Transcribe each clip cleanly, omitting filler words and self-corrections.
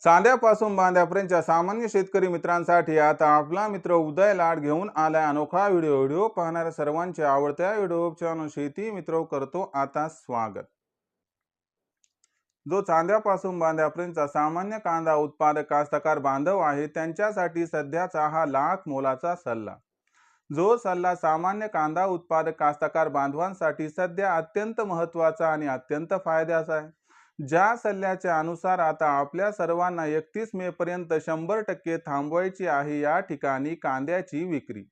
चांद्यापासून बांद्यापर्यंतच्या सामान्य शेतकरी मित्रांसाठी आता आपला मित्र उदय लाड घेऊन आलाय अनोखा व्हिडिओ पाहणाऱ्या सर्वांच्या आवडत्या व्हिडिओ चॅनल शेती मित्र करतो आता स्वागत। जो चांद्यापासून बांद्यापर्यंतचा सामान्य कांदा उत्पादक कास्तकार बांधव आहे त्यांच्यासाठी सध्याचा हा लाख मोलाचा सल्ला। जो सल्ला सामान्य कांदा उत्पादक कास्तकार बांधवांसाठी सध्या अत्यंत महत्त्वाचा आणि अत्यंत फायद्याचा आहे। ज्या सल्ल्याच्या अनुसार आता आपल्या सर्वांना 31 मे पर्यंत 100% थांबवायची आहे या ठिकाणी कांद्याची विक्री।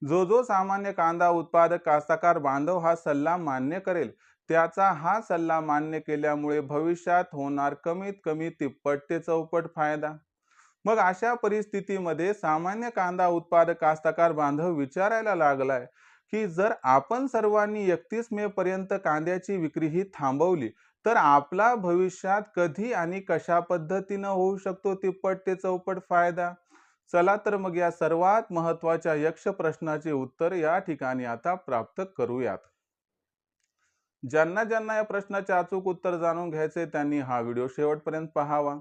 जो सामान्य कांदा उत्पादक कास्तकार बांधव हा सल्ला मान्य करेल त्याचा हा सल्ला मान्य केल्यामुळे भविष्यात होणार कमीत कमी तिप्पट ते चौपट फायदा। मग अशा परिस्थितीमध्ये सामान्य कांदा उत्पादक कास्तकार बांधव विचारायला लागलाय की जर आपण सर्वांनी 31 मे पर्यंत कांद्याची विक्री ही थांबवली तर आपला भविष्यात कधी आणि कशा पद्धतीने होऊ शकतो तिप्पट ते चौपट फायदा। चला तर मग या सर्वात महत्त्वाच्या यक्ष प्रश्नाचे उत्तर या ठिकाणी आता प्राप्त करूयात। ज्यांना ज्यांना या प्रश्नाचे अचूक उत्तर जाणून घ्यायचे त्यांनी हा व्हिडिओ शेवटपर्यंत पाहावा।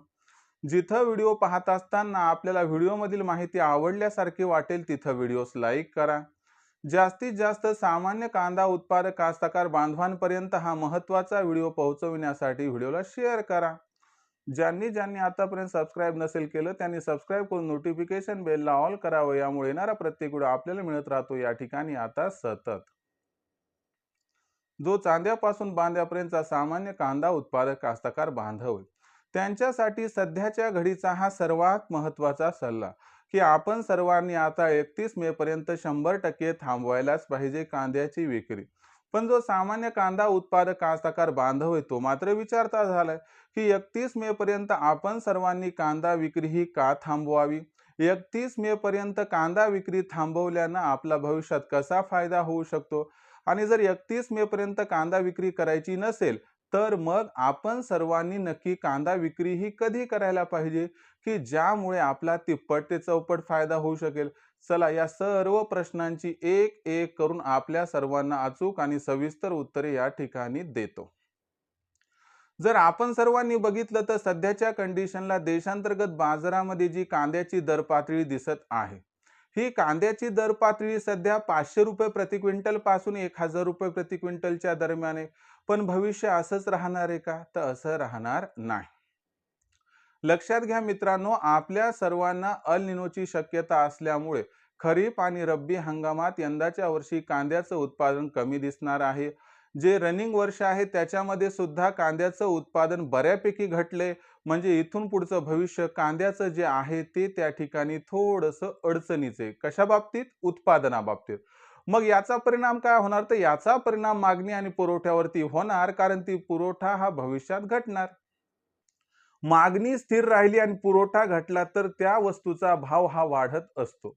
जिथं व्हिडिओ पाहत असताना आपल्याला व्हिडिओमधील माहिती आवडल्यासारखी वाटेल तिथं व्हिडिओस लाईक करा। जास्तीत जास्त सामान्य कांदा उत्पादक कास्तकार बांधवांपर्यंत हा महत्त्वाचा व्हिडिओ पोहोचविण्यासाठी व्हिडिओला शेअर करा। ज्यांनी ज्यांनी आतापर्यंत सबस्क्राईब नसेल केलं त्यांनी सबस्क्राईब करून नोटिफिकेशन बेलला ऑल करावं, यामुळे येणारा प्रत्येक व्हिडिओ आपल्याला मिळत राहतो या ठिकाणी आता सतत। जो चांद्यापासून बांद्यापर्यंतचा सामान्य कांदा उत्पादक कास्तकार बांधव त्यांच्यासाठी सध्याच्या घडीचा हा सर्वात महत्त्वाचा सल्ला की आपण सर्वांनी आता 31 मे पर्यंत 100% थांबवायलाच पाहिजे कांद्याची विक्री। पण जो सामान्य कांदा उत्पादक कास्तकार बांधव आहे तो मात्र विचारता झालाय की 31 मे पर्यंत आपण सर्वांनी कांदा विक्री ही का थांबवावी। 31 मे पर्यंत कांदा विक्री थांबवल्यानं आपला भविष्यात कसा फायदा होऊ शकतो आणि जर 31 मे पर्यंत कांदा विक्री करायची नसेल तर मग आपण सर्वांनी नक्की कांदा विक्री ही कधी करायला पाहिजे की ज्यामुळे आपला तिप्पट ते चौपट फायदा होऊ शकेल। चला या सर्व प्रश्नांची एक एक करून आपल्या सर्वांना अचूक आणि सविस्तर उत्तरे या ठिकाणी देतो। जर आपण सर्वांनी बघितलं तर सध्याच्या कंडिशनला देशांतर्गत बाजारामध्ये जी कांद्याची दर पातळी दिसत आहे ही कांद्याची दर पातळी सध्या 500 रुपये प्रति क्विंटल पासून 1000 रुपये प्रति क्विंटलच्या दरम्यान आहे। पण भविष्य असंच राहणार आहे का? तर असं राहणार नाही। लक्षात घ्या मित्रांनो, आपल्या सर्वांना अल निनोची शक्यता असल्यामुळे खरीप आणि रब्बी हंगामात यंदाच्या वर्षी कांद्याचं उत्पादन कमी दिसणार आहे। जे रनिंग वर्ष आहे त्याच्यामध्ये सुद्धा कांद्याचं उत्पादन बऱ्यापैकी घटले, म्हणजे इथून पुढचं भविष्य कांद्याचं जे आहे ते त्या ठिकाणी थोडंसं अडचणीचे कशा बाबतीत उत्पादनाबाबतीत। मग याचा परिणाम काय होणार तर याचा परिणाम मागणी आणि पुरवठ्यावरती होणार, कारण ती पुरवठा हा भविष्यात घटणार। मागणी स्थिर राहिली आणि पुरवठा घटला तर त्या वस्तूचा भाव हा वाढत असतो।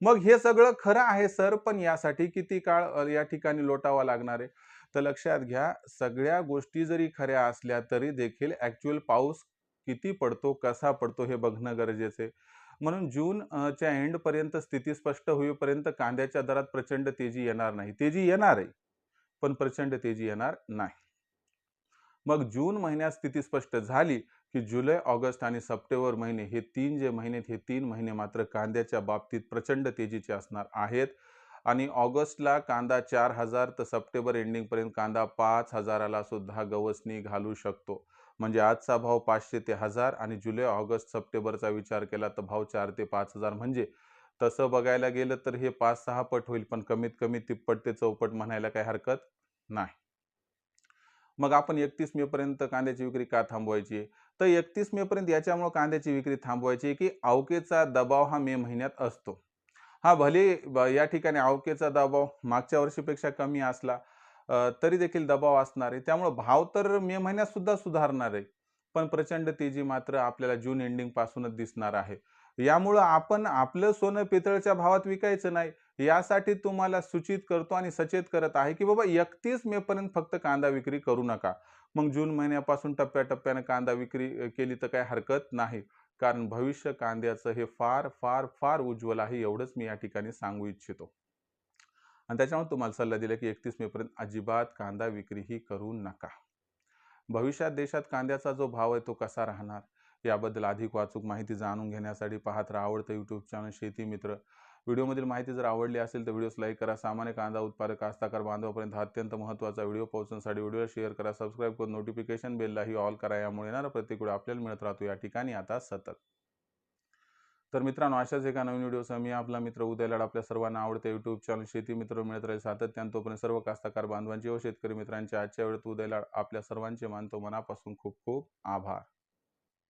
मग हे सगळं खरं आहे सर, पण यासाठी किती काळ या ठिकाणी लोटावा लागणार आहे? तर लक्षात घ्या, सगळ्या गोष्टी जरी खऱ्या असल्या तरी देखील ऍक्च्युअल पाऊस किती पडतो कसा पडतो हे बघणं गरजेचे आहे। म्हणून जून च्या एंड पर्यंत स्थिती स्पष्ट होईपर्यंत कांद्याच्या दरात प्रचंड तेजी येणार नाही। तेजी येणार आहे पण प्रचंड तेजी येणार नाही। मग जून महिन्यात स्थिती स्पष्ट झाली की जुलै ऑगस्ट आणि सप्टेंबर महिने हे तीन महिने मात्र कांद्याच्या बाबतीत प्रचंड तेजीचे असणार आहेत। आणि ऑगस्टला कांदा 4000 तर सप्टेंबर एंडिंग पर्यंत कांदा 5000ला सुद्धा गवसणी घालू शकतो। म्हणजे आजचा भाव 500 ते 1000 आणि जुलै ऑगस्ट सप्टेंबरचा विचार केला तर भाव 4 ते 5000, म्हणजे तसं बघायला गेलं तर हे 5-6 पट होईल, पण कमीत कमी तिप्पट ते चौपट म्हणायला काही हरकत नाही। मग आपण 31 मे पर्यंत कांद्याची विक्री का थांबवायची? तर 31 मे पर्यंत याच्यामुळे कांद्याची विक्री थांबवायची की अवकेचा दबाव हा मे महिन्यात असतो। हा भले या ठिकाणी अवकेचा दबाव मागच्या वर्षीपेक्षा कमी असला तरी देखील दबाव असणार आहे, त्यामुळे भाव तर मे महिन्यात सुद्धा सुधारणार आहे, पण प्रचंड तेजी मात्र आपल्याला जून एंडिंग पासूनच दिसणार आहे। यामुळे आपण आपलं सोनं पितळच्या भावात विकायचं नाही, यासाठी तुम्हाला सूचित करतो आणि सचेत करत आहे की बाबा 31 मे पर्यंत फक्त कांदा विक्री करू नका। मग जून महिन्यापासून टप्प्याटप्प्याने कांदा विक्री केली तर काही हरकत नाही, कारण भविष्य कांद्याचं हे फार फार फार उज्ज्वल आहे, एवढंच मी या ठिकाणी सांगू इच्छितो। आणि त्याच्यामुळे तुम्हाला सल्ला दिला की 31 मे पर्यंत अजिबात कांदा विक्री ही करू नका। भविष्यात देशात कांद्याचा जो भाव आहे तो कसा राहणार याबद्दल अधिक वाचूक माहिती जाणून घेण्यासाठी पाहत राहा आवडतं यूट्यूब चॅनल शेती मित्र. व्हिडिओमधील माहिती जर आवडली असेल तर व्हिडिओस लाईक करा. सामान्य कांदा उत्पादक कास्तकार बांधवापर्यंत हा अत्यंत महत्त्वाचा व्हिडिओ पोहोचण्यासाठी व्हिडिओला शेअर करा, सबस्क्राईब करून नोटिफिकेशन बेललाही ऑल करा. यामुळे येणारा प्रत्येक व्हिडिओ आपल्याला मिळत राहतो या ठिकाणी आता सतत. तर मित्रांनो, अशाच एका नवीन व्हिडिओसह मी आपला मित्र उदय लाड आपल्या सर्वांना आवडते यूट्यूब चॅनल शेती मित्र मिळत राहील सातत्याने. तोपर्यंत सर्व कास्तकार बांधवांचे व शेतकरी मित्रांचे आजच्या वेळेत उदय लाड आपल्या सर्वांचे मानतो. मनापासून खूप खूप आभार.